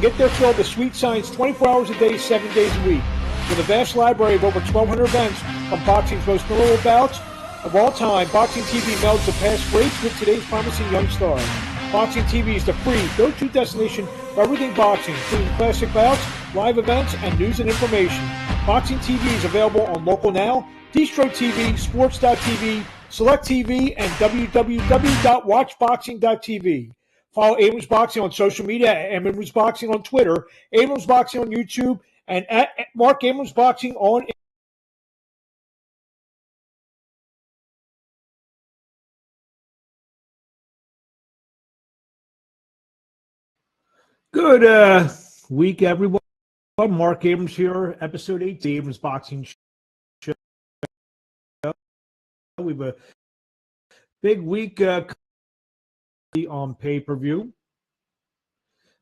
get their fill of the sweet science 24 hours a day, 7 days a week. With a vast library of over 1,200 events from boxing's most memorable bouts of all time, Boxing TV melds the past greats with today's promising young stars. Boxing TV is the free go-to destination for everything boxing, including classic bouts, live events, and news and information. Boxing TV is available on Local Now, Distro TV, Sports.tv, Select TV, and www.watchboxing.tv. Follow Abrams Boxing on social media at Abrams Boxing on Twitter, Abrams Boxing on YouTube, and at Marc Abrams Boxing on Good week, everyone. Marc Abrams here, episode 8, the Abrams Boxing Show. We have a big week on pay-per-view.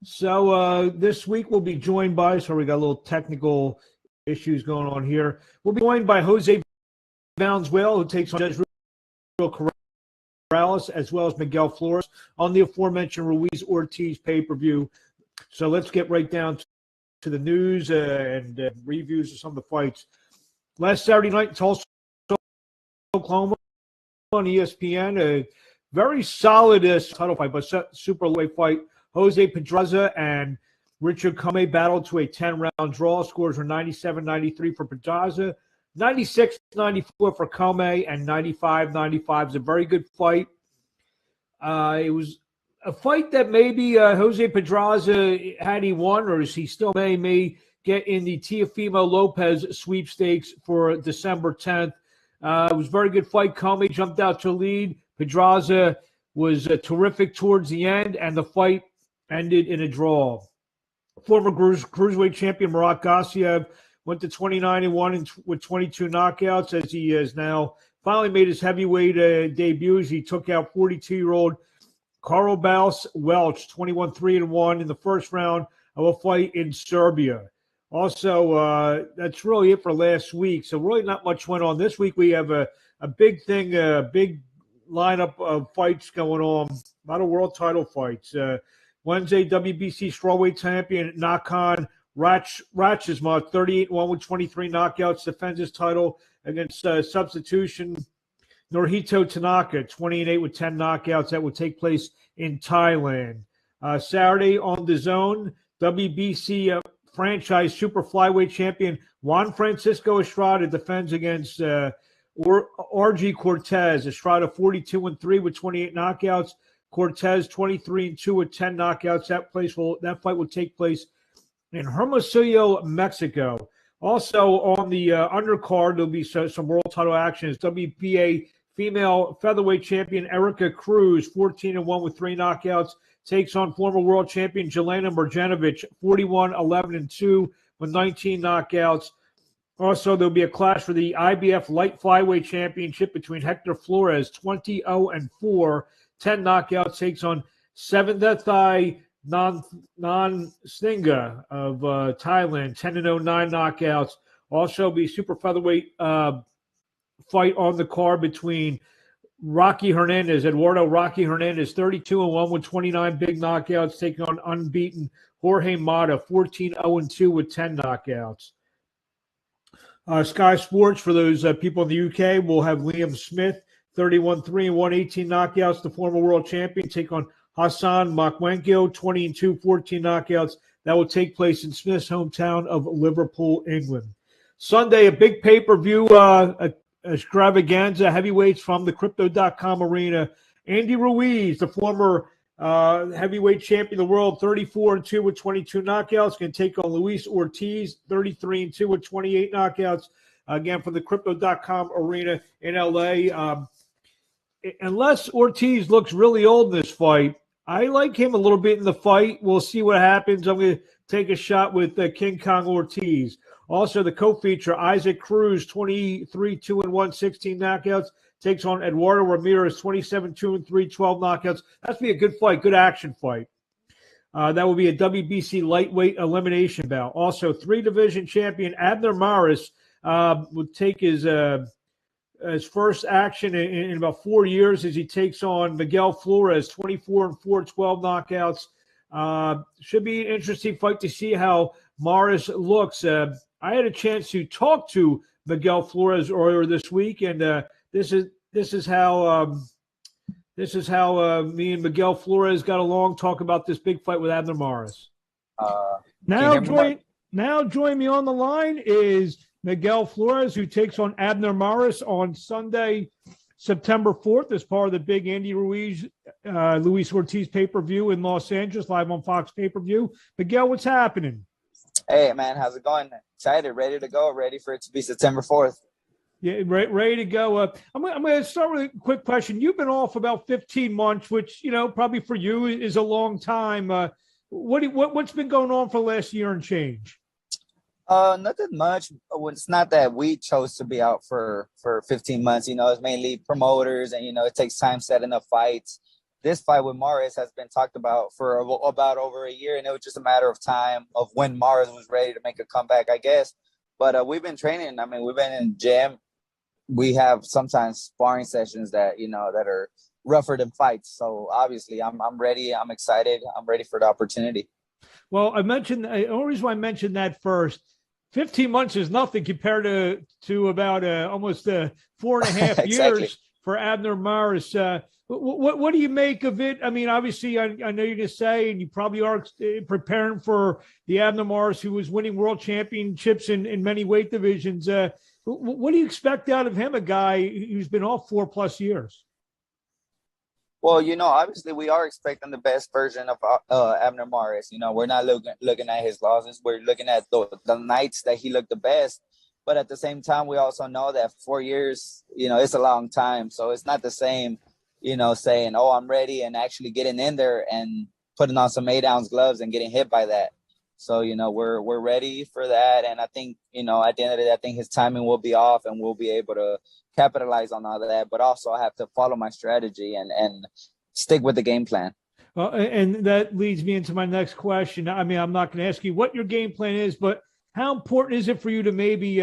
So this week we'll be joined by, we got a little technical issues going on here. We'll be joined by Jose Valenzuela, who takes on Israel Corrales, as well as Miguel Flores on the aforementioned Ruiz-Ortiz pay-per-view. So let's get right down to the news and reviews of some of the fights. Last Saturday night in Tulsa, Oklahoma, on ESPN, a very solid title fight, but super lightweight fight. Jose Pedraza and Richard Comey battled to a 10-round draw. Scores were 97-93 for Pedraza, 96-94 for Comey, and 95-95. It's a very good fight. It was a fight that maybe Jose Pedraza, had he won, or he still may get in the Teofimo Lopez sweepstakes for December 10th. It was a very good fight. Comey jumped out to lead. Pedraza was terrific towards the end, and the fight ended in a draw. Former cruiserweight champion Marc went to 29-1 with 22 knockouts, as he has now finally made his heavyweight debut. He took out 42-year-old Carl Baus Welch, 21-3-1 in the first round of a fight in Serbia. Also, that's really it for last week. So really not much went on. This week we have a big thing, a big lineup of fights going on. A lot of world title fights. Wednesday, WBC strawweight champion Nakan Ratchesma, 38-1 with 23 knockouts, defends his title against substitution Norhito Tanaka, 28 with 10 knockouts. That will take place in Thailand. Saturday on the Zone, WBC franchise super flyweight champion Juan Francisco Estrada defends against RG Cortez. Estrada 42-3 with 28 knockouts. Cortez 23-2 with 10 knockouts. That fight will take place in Hermosillo, Mexico. Also on the undercard, there'll be some world title action. It's WBA female featherweight champion Erica Cruz, 14-1 with 3 knockouts, takes on former world champion Jelena Marjanovic, 41-11-2 with 19 knockouts. Also, there'll be a clash for the IBF light flyweight championship between Hector Flores, 20-4, 10 knockouts, takes on Seventhai Non-Stinga of Thailand, 10-9 knockouts. Also, be super featherweight fight on the card between Eduardo Rocky Hernandez, 32-1 with 29 big knockouts, taking on unbeaten Jorge Mata, 14-2 with 10 knockouts. Sky Sports, for those people in the UK, will have Liam Smith, 31-3 and 118 knockouts, the former world champion, take on Hassan Makwenko, 20-2, 14 knockouts. That will take place in Smith's hometown of Liverpool, England. Sunday, a big pay-per-view extravaganza, heavyweights from the Crypto.com arena. Andy Ruiz, the former heavyweight champion of the world, 34-2 with 22 knockouts, can take on Luis Ortiz, 33-2 with 28 knockouts. Again, from the Crypto.com arena in LA. Unless Ortiz looks really old in this fight, I like him a little bit in the fight. We'll see what happens. I'm going to take a shot with King Kong Ortiz. Also, the co-feature, Isaac Cruz, 23-2-1, 16 knockouts, takes on Eduardo Ramirez, 27-2-3, 12 knockouts. That's be a good fight, good action fight. That will be a WBC lightweight elimination bout. Also, 3-division champion Abner Mares would take his first action in about 4 years as he takes on Miguel Flores, 24-4, 12 knockouts. Should be an interesting fight to see how Mares looks. I had a chance to talk to Miguel Flores earlier this week, and this is how me and Miguel Flores got along. Talk about this big fight with Abner Mares. Now join me on the line is Miguel Flores, who takes on Abner Mares on Sunday, September 4th, as part of the big Andy Ruiz, Luis Ortiz pay-per-view in Los Angeles, live on Fox pay-per-view. Miguel, what's happening? Hey, man, how's it going? Excited, ready to go, ready for it to be September 4th. Yeah, ready to go. I'm going to start with a quick question. You've been off about 15 months, which, probably for you is a long time. What's been going on for the last year and change? Nothing much. It's not that we chose to be out for 15 months. It's mainly promoters, and it takes time setting up fights. This fight with Mares has been talked about for about over a year, and it was just a matter of time of when Mares was ready to make a comeback, I guess. But we've been training. I mean, we've been in gym. We have sometimes sparring sessions that that are rougher than fights. So obviously, I'm ready. I'm excited. I'm ready for the opportunity. Well, the only reason why I mentioned that first, 15 months is nothing compared to about almost 4.5 exactly. years for Abner Mares. What do you make of it? I mean, obviously, I know you're going to say, and you probably are preparing for the Abner Mares who was winning world championships in many weight divisions. What do you expect out of him, a guy who's been off 4+ years? Well, obviously we are expecting the best version of Abner Mares. We're not looking at his losses. We're looking at the nights that he looked the best. But at the same time, we also know that 4 years, it's a long time. So it's not the same, saying, oh, I'm ready, and actually getting in there and putting on some 8-ounce gloves and getting hit by that. So, we're ready for that. And I think, at the end of the day, I think his timing will be off and we'll be able to capitalize on all of that. But also I have to follow my strategy and stick with the game plan. And that leads me into my next question. I mean, I'm not going to ask you what your game plan is, but how important is it for you to maybe,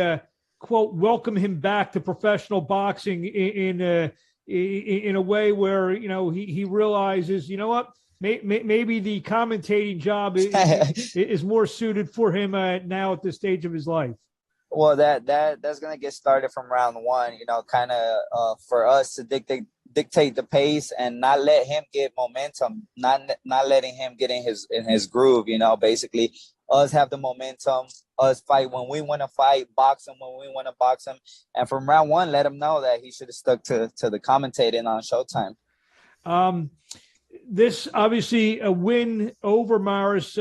quote, welcome him back to professional boxing in a way where, he realizes, what? Maybe the commentating job is more suited for him now at this stage of his life. Well, that's gonna get started from round one. Kind of for us to dictate the pace and not let him get momentum, not letting him get in his groove. Basically, us have the momentum, us fight when we want to fight, box him when we want to box him, and from round one, let him know that he should have stuck to the commentating on Showtime. This obviously a win over Mares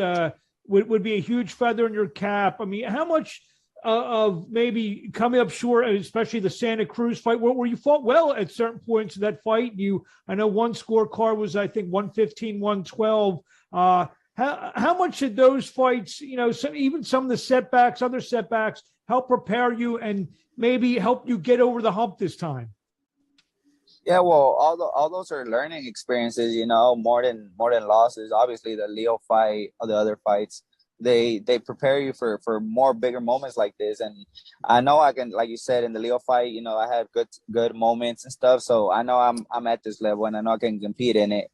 would be a huge feather in your cap. I mean, how much of maybe coming up short, especially the Santa Cruz fight, where you fought well at certain points of that fight? I know one scorecard was, I think, 115, 112. How much did those fights, even some of the other setbacks, help prepare you and maybe help you get over the hump this time? Yeah, well, all those are learning experiences, more than losses. Obviously, the Leo fight or the other fights, they prepare you for more bigger moments like this. And I know I can, like you said, in the Leo fight, I had good moments and stuff. So I know I'm at this level, and I know I can compete in it.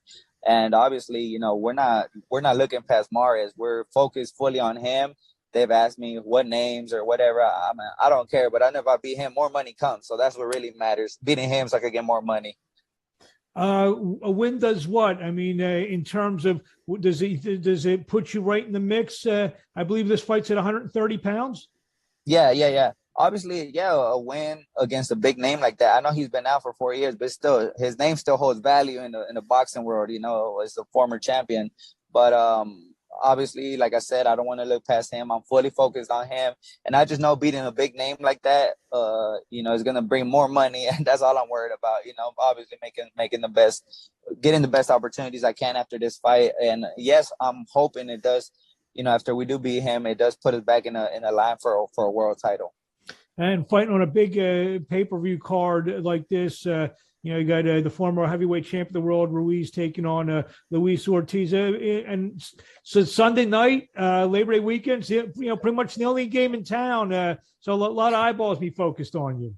And obviously, we're not looking past Mares. We're focused fully on him. They've asked me what names or whatever. I don't care, but I know if I beat him, more money comes. So that's what really matters. Beating him so I can get more money. A win does what? I mean, in terms of, does it put you right in the mix? I believe this fight's at 130 pounds. Yeah. Obviously, a win against a big name like that. I know he's been out for 4 years, but still, his name still holds value in the boxing world. As a former champion, but obviously, like I said, I don't want to look past him. I'm fully focused on him. And I just know beating a big name like that, is going to bring more money. And that's all I'm worried about. Obviously getting the best opportunities I can after this fight. And yes, I'm hoping it does, after we do beat him, it does put us back in a line for a world title. And fighting on a big pay-per-view card like this, you got the former heavyweight champion of the world, Ruiz, taking on Luis Ortiz. And so Sunday night, Labor Day weekend, pretty much the only game in town. So a lot of eyeballs be focused on you.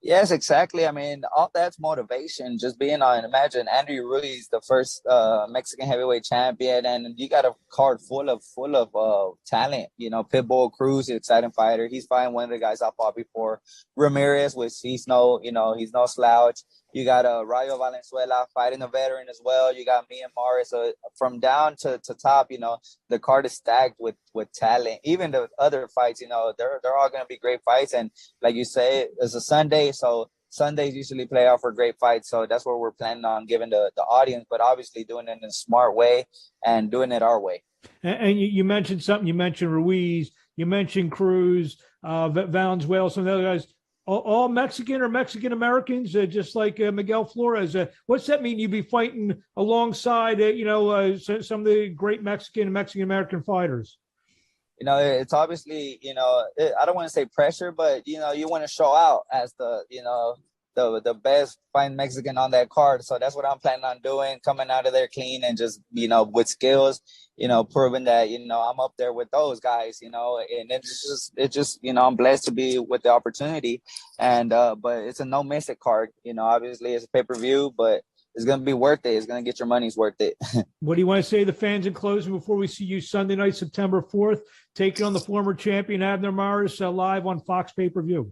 Yes, exactly. I mean, all that's motivation. Just being on, imagine Andy Ruiz, the first Mexican heavyweight champion, and you got a card full of talent. You know, Pitbull Cruz, exciting fighter. He's fighting one of the guys I fought before, Ramirez, which he's no slouch. You got Rayo Valenzuela fighting a veteran as well. You got me and Mares. So from down to top, the card is stacked with talent. Even the other fights, they're all going to be great fights. And like you say, it's a Sunday, so Sundays usually play out for great fights. So that's what we're planning on giving the audience, but obviously doing it in a smart way and doing it our way. And you mentioned something. You mentioned Ruiz. You mentioned Cruz, Valenzuela, some of the other guys. All Mexican or Mexican Americans, just like Miguel Flores. What's that mean? You'd be fighting alongside, some of the great Mexican American fighters. It's obviously, I don't want to say pressure, but you want to show out as the best fine Mexican on that card. So that's what I'm planning on doing, coming out of there clean and just, with skills, proving that, I'm up there with those guys, and it's just, I'm blessed to be with the opportunity. And, but it's a no miss it card, obviously it's a pay-per-view, but it's going to be worth it. It's going to get your money's worth it. What do you want to say to the fans in closing before we see you Sunday night, September 4th, taking on the former champion Abner Mares live on Fox pay-per-view?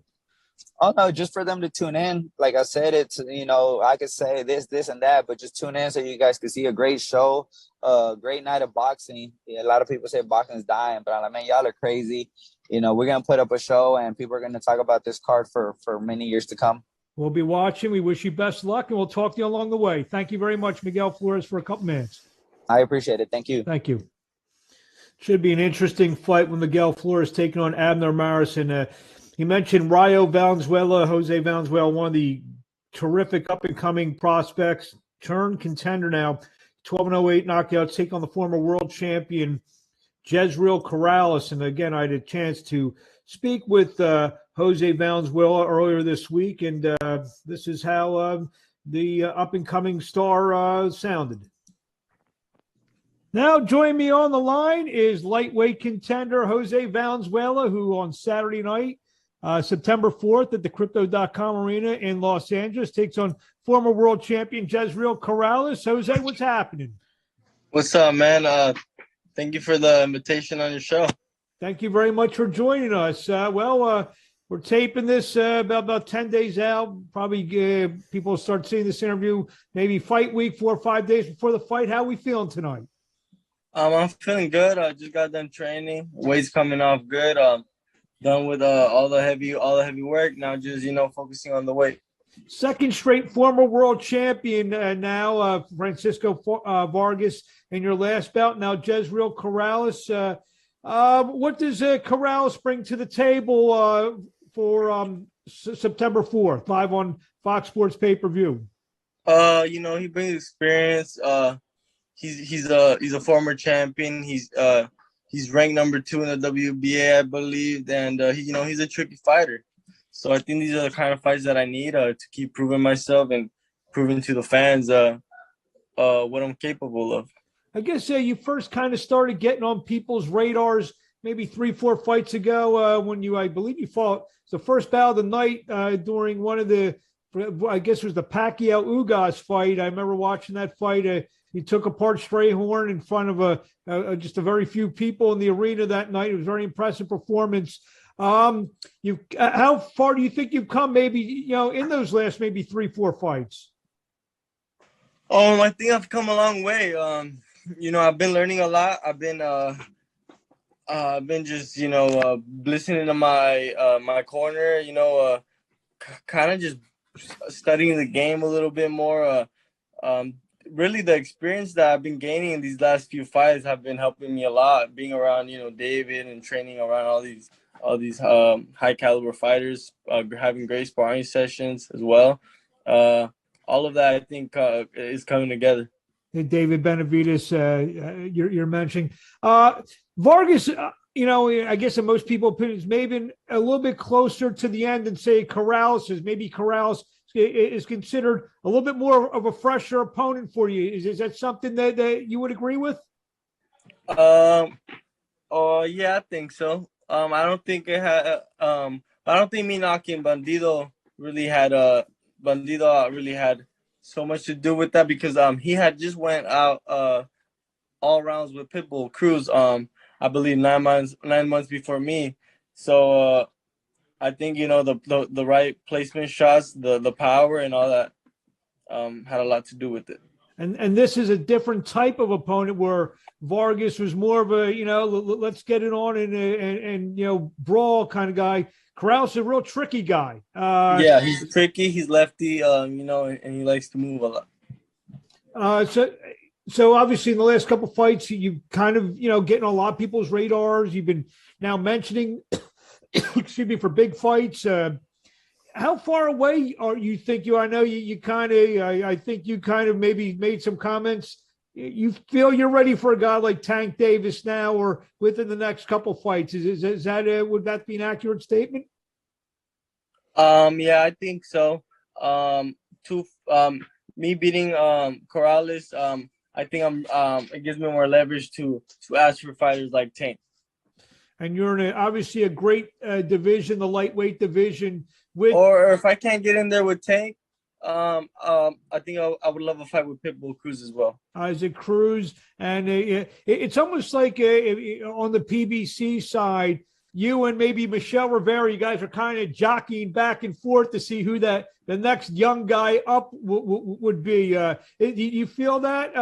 Oh, no, just for them to tune in. Like I said, it's, I could say this, and that, but just tune in so you guys can see a great show, great night of boxing. Yeah, a lot of people say boxing's dying, but I'm like, man, y'all are crazy. We're going to put up a show and people are going to talk about this card for many years to come. We'll be watching. We wish you best luck, and we'll talk to you along the way. Thank you very much, Miguel Flores, for a couple minutes. I appreciate it. Thank you. Thank you. Should be an interesting fight with Miguel Flores taking on Abner Mares. And he mentioned Rayo Valenzuela, Jose Valenzuela, one of the terrific up-and-coming prospects, turned contender now, 12-08 knockouts, take on the former world champion, Jezreel Corrales. And again, I had a chance to speak with Jose Valenzuela earlier this week, and this is how the up-and-coming star sounded. Now, joining me on the line is lightweight contender Jose Valenzuela, who on Saturday night, September 4th at the Crypto.com Arena in Los Angeles, takes on former world champion Jezreel Corrales. Jose, what's happening? What's up, man? Thank you for the invitation on your show. Thank you very much for joining us. We're taping this about 10 days out. Probably people will start seeing this interview maybe fight week, 4 or 5 days before the fight. How are we feeling tonight? I'm feeling good. I just got done training. Weight's coming off good. Done with all the heavy work. Now just focusing on the weight. Second straight former world champion now, Francisco Vargas in your last bout. Now Jezreel Corrales. What does Corrales bring to the table for September 4th, live on Fox Sports pay-per-view? He brings experience. He's a former champion. He's ranked number 2 in the WBA, I believe, and he's a tricky fighter. So I think these are the kind of fights that I need to keep proving myself and proving to the fans what I'm capable of. I guess you first kind of started getting on people's radars maybe 3-4 fights ago when I believe you fought the first bout of the night during one of the, I guess it was the Pacquiao-Ugas fight. I remember watching that fight. He took apart Strayhorn in front of just a very few people in the arena that night. It was a very impressive performance. How far do you think you've come maybe, in those last maybe 3-4 fights? I think I've come a long way. I've been learning a lot. I've been just, listening to my corner, kind of just studying the game a little bit more. Really the experience that I've been gaining in these last few fights have been helping me a lot, being around, David and training around all these high caliber fighters, having great sparring sessions as well. All of that, I think, is coming together. David Benavides, you're mentioning. Vargas, I guess in most people's opinions, maybe a little bit closer to the end than, say, Corrales is. Maybe Corrales is considered a little bit more of a fresher opponent for you. Is that something that you would agree with? Yeah, I think so. I don't think me knocking Bandido really had Bandido really had so much to do with that because he had just went out all rounds with Pitbull Cruz I believe 9 months before me. So I think the right placement shots, the power and all that had a lot to do with it. And this is a different type of opponent where Vargas was more of a, let's get it on and brawl kind of guy. Corrales is a real tricky guy. Yeah, he's tricky. He's lefty, and he likes to move a lot. So obviously in the last couple of fights, you kind of, getting on a lot of people's radars. You've been now mentioning, excuse me, for big fights. How far away are you think you? I know you kind of. I think you kind of maybe made some comments. You feel you're ready for a guy like Tank Davis now, or within the next couple fights? Is that would that be an accurate statement? Yeah, I think so. Me beating Corrales, I think it gives me more leverage to ask for fighters like Tank. And you're in obviously a great division, the lightweight division. Or if I can't get in there with Tank, I think I would love a fight with Pitbull Cruz as well. Isaac Cruz, and it's almost like on the PBC side, you and maybe Michelle Rivera, you guys are kind of jockeying back and forth to see who the next young guy up would be. Do you feel that?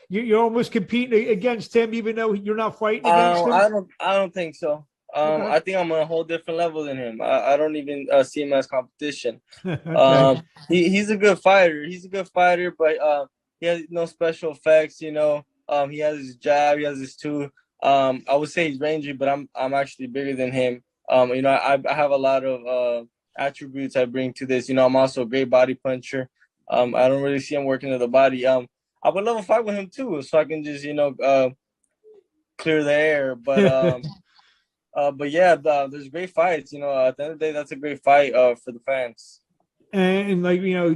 You're almost competing against him, even though you're not fighting against him. I don't think so. Okay. I think I'm on a whole different level than him. I don't even see him as competition. Okay. He's a good fighter. He's a good fighter, but he has no special effects. He has his jab. He has his two. I would say he's rangy, but I'm actually bigger than him. I have a lot of attributes I bring to this. I'm also a great body puncher. I don't really see him working to the body. I would love a fight with him too, so I can just clear the air. But yeah, there's great fights. At the end of the day, that's a great fight for the fans. And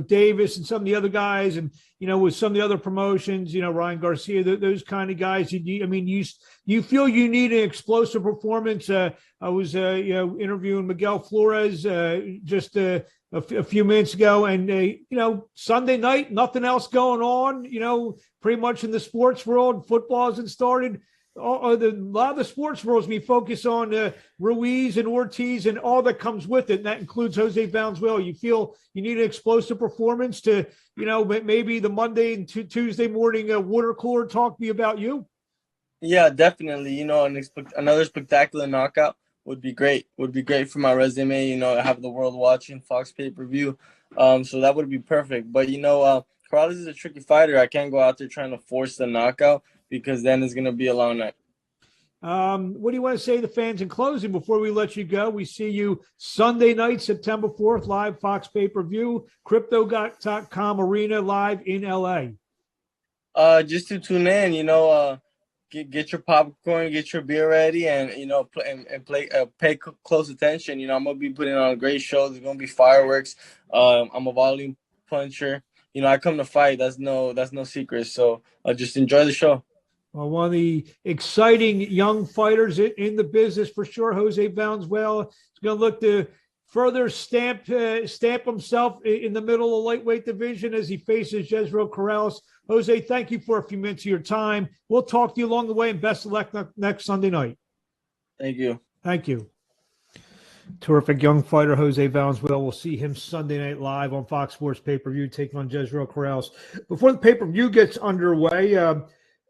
Davis and some of the other guys, and with some of the other promotions, Ryan Garcia, those kind of guys. You feel you need an explosive performance. I was interviewing Miguel Flores just a few minutes ago, and Sunday night, nothing else going on. Pretty much in the sports world, football hasn't started. A lot of the sports worlds we focus on Ruiz and Ortiz and all that comes with it, and that includes Jose Valenzuela. You feel you need an explosive performance to, maybe the Monday and Tuesday morning water cooler talk be about you? Yeah, definitely. Another spectacular knockout would be great. Would be great for my resume. Have the world watching Fox pay-per-view. So that would be perfect. But Corrales is a tricky fighter. I can't go out there trying to force the knockout, because then it's going to be a long night. What do you want to say to the fans in closing before we let you go? We see you Sunday night, September 4th, live Fox pay-per-view, Crypto.com Arena live in LA. Just to tune in, get your popcorn, get your beer ready, and pay close attention. I'm gonna be putting on a great show. There's gonna be fireworks. I'm a volume puncher. I come to fight. That's no secret. So just enjoy the show. Well, one of the exciting young fighters in the business for sure, Jose Valenzuela, is going to look to further stamp himself in the middle of the lightweight division as he faces Jezreel Corrales. Jose, thank you for a few minutes of your time. We'll talk to you along the way, and best of luck next Sunday night. Thank you. Thank you. Terrific young fighter, Jose Valenzuela. We'll see him Sunday night live on Fox Sports pay-per-view, taking on Jezreel Corrales. Before the pay-per-view gets underway,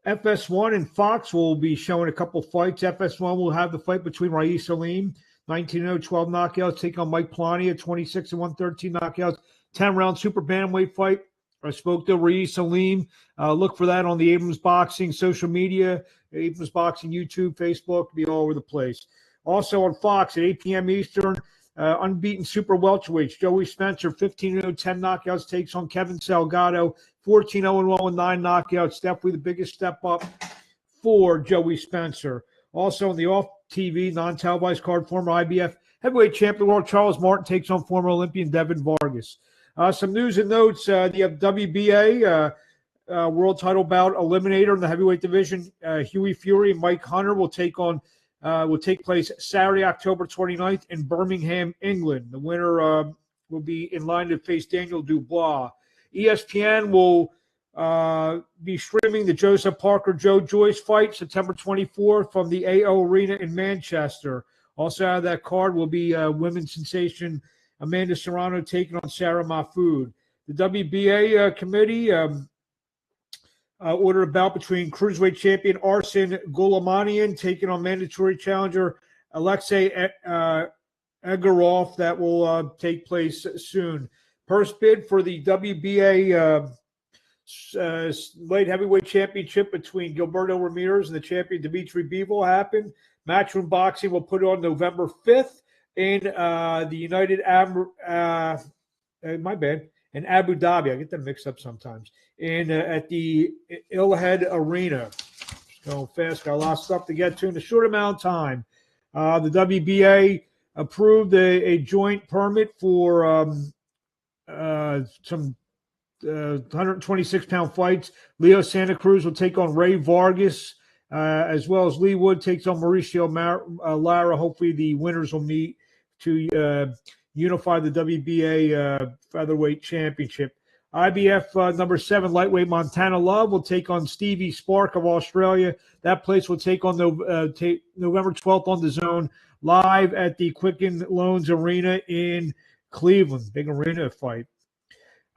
FS1 and Fox will be showing a couple fights. FS1 will have the fight between Rais Salim, 19-0, 12 knockouts, take on Mike Plania, 26-1, 13 knockouts, 10-round super bantamweight fight. I spoke to Rais Salim. Look for that on the Abrams Boxing social media, Abrams Boxing, YouTube, Facebook, be all over the place. Also on Fox at 8 p.m. Eastern, unbeaten super welterweights. Joey Spencer, 15-0, 10 knockouts, takes on Kevin Salgado, 14-0-1 with 9 knockouts. Definitely the biggest step up for Joey Spencer. Also on the off-TV, non-televised card, former IBF heavyweight champion world Charles Martin takes on former Olympian Devin Vargas. Some news and notes. The WBA world title bout eliminator in the heavyweight division, Huey Fury and Mike Hunter will take on will take place Saturday, October 29th in Birmingham, England. The winner will be in line to face Daniel Dubois. ESPN will be streaming the Joseph Parker-Joe Joyce fight September 24th from the AO Arena in Manchester. Also out of that card will be women's sensation Amanda Serrano taking on Sarah Mahfoud. The WBA committee ordered a bout between cruiserweight champion Arsen Golamanian taking on mandatory challenger Alexei Egorov. That will take place soon. Purse bid for the WBA light heavyweight championship between Gilberto Ramirez and the champion Dimitri Bivol happened. Matchroom Boxing will put it on November 5th in the United in Abu Dhabi. I get them mixed up sometimes. At the Ilhead Arena. Just going fast. Got a lot of stuff to get to in a short amount of time. The WBA approved a joint permit for some 126-pound fights. Leo Santa Cruz will take on Ray Vargas, as well as Lee Wood takes on Mauricio Lara. Hopefully the winners will meet to unify the WBA featherweight championship. IBF number 7 lightweight Montana Love will take on Stevie Spark of Australia. That place will take on November 12th on the Zone live at the Quicken Loans Arena in Cleveland. Big arena fight.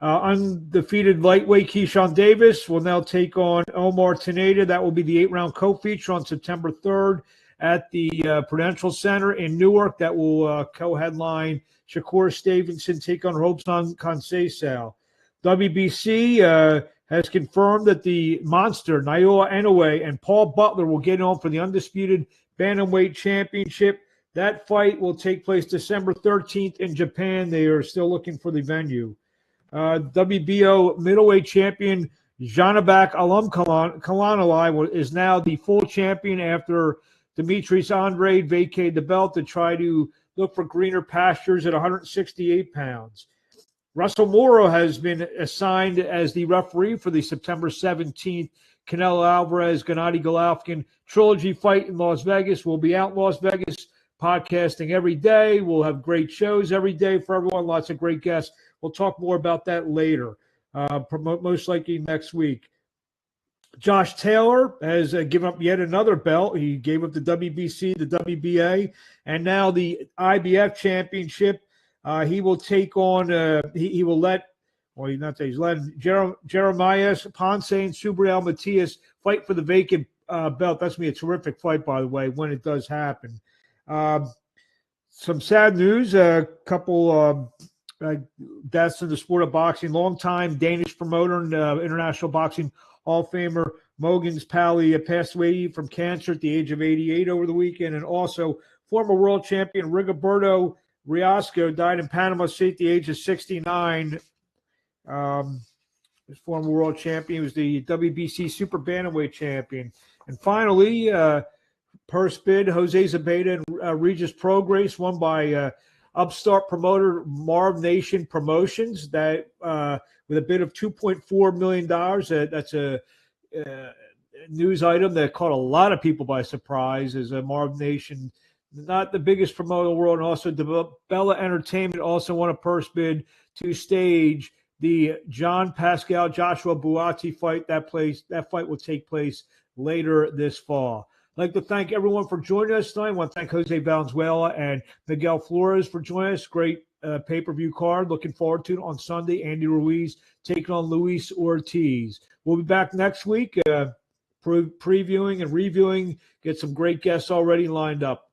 Undefeated lightweight Keyshawn Davis will now take on Omar Teneda. That will be the 8-round co-feature on September 3rd at the Prudential Center in Newark. That will co-headline Shakur Stevenson take on Robson Conceição. WBC has confirmed that the monster Naoya Inoue and Paul Butler will get on for the undisputed bantamweight championship. That fight will take place December 13th in Japan. They are still looking for the venue. WBO middleweight champion Janabek Alum Kalanalai is now the full champion after Demetrius Andrade vacated the belt to try to look for greener pastures at 168 pounds. Russell Moro has been assigned as the referee for the September 17th Canelo Alvarez-Gennady Golovkin trilogy fight in Las Vegas. We'll be out in Las Vegas podcasting every day. We'll have great shows every day for everyone, lots of great guests. We'll talk more about that later, most likely next week. Josh Taylor has given up yet another belt. He gave up the WBC, the WBA, and now the IBF championship. He will take on, he will let, well, he's letting Jeremiah Ponce and Subriel Matias fight for the vacant belt. That's going to be a terrific fight, by the way, when it does happen. Some sad news, a couple deaths in the sport of boxing. Longtime Danish promoter and International Boxing Hall of Famer Mogens Pauli passed away from cancer at the age of 88 over the weekend. And also former world champion Rigoberto Riasco died in Panama City at the age of 69. His former world champion. He was the WBC Super Bantamweight champion. And finally, purse bid, Jose Zabeda and Regis Prograis, won by upstart promoter Marv Nation Promotions, that with a bid of $2.4 million. That's a news item that caught a lot of people by surprise, as Marv Nation, not the biggest promoter in the world, and also Bella Entertainment also won a purse bid to stage the John Pascal Joshua Buatsi fight. That fight will take place later this fall. I'd like to thank everyone for joining us tonight. I want to thank Jose Valenzuela and Miguel Flores for joining us. Great pay-per-view card. Looking forward to it on Sunday. Andy Ruiz taking on Luis Ortiz. We'll be back next week previewing and reviewing. Get some great guests already lined up.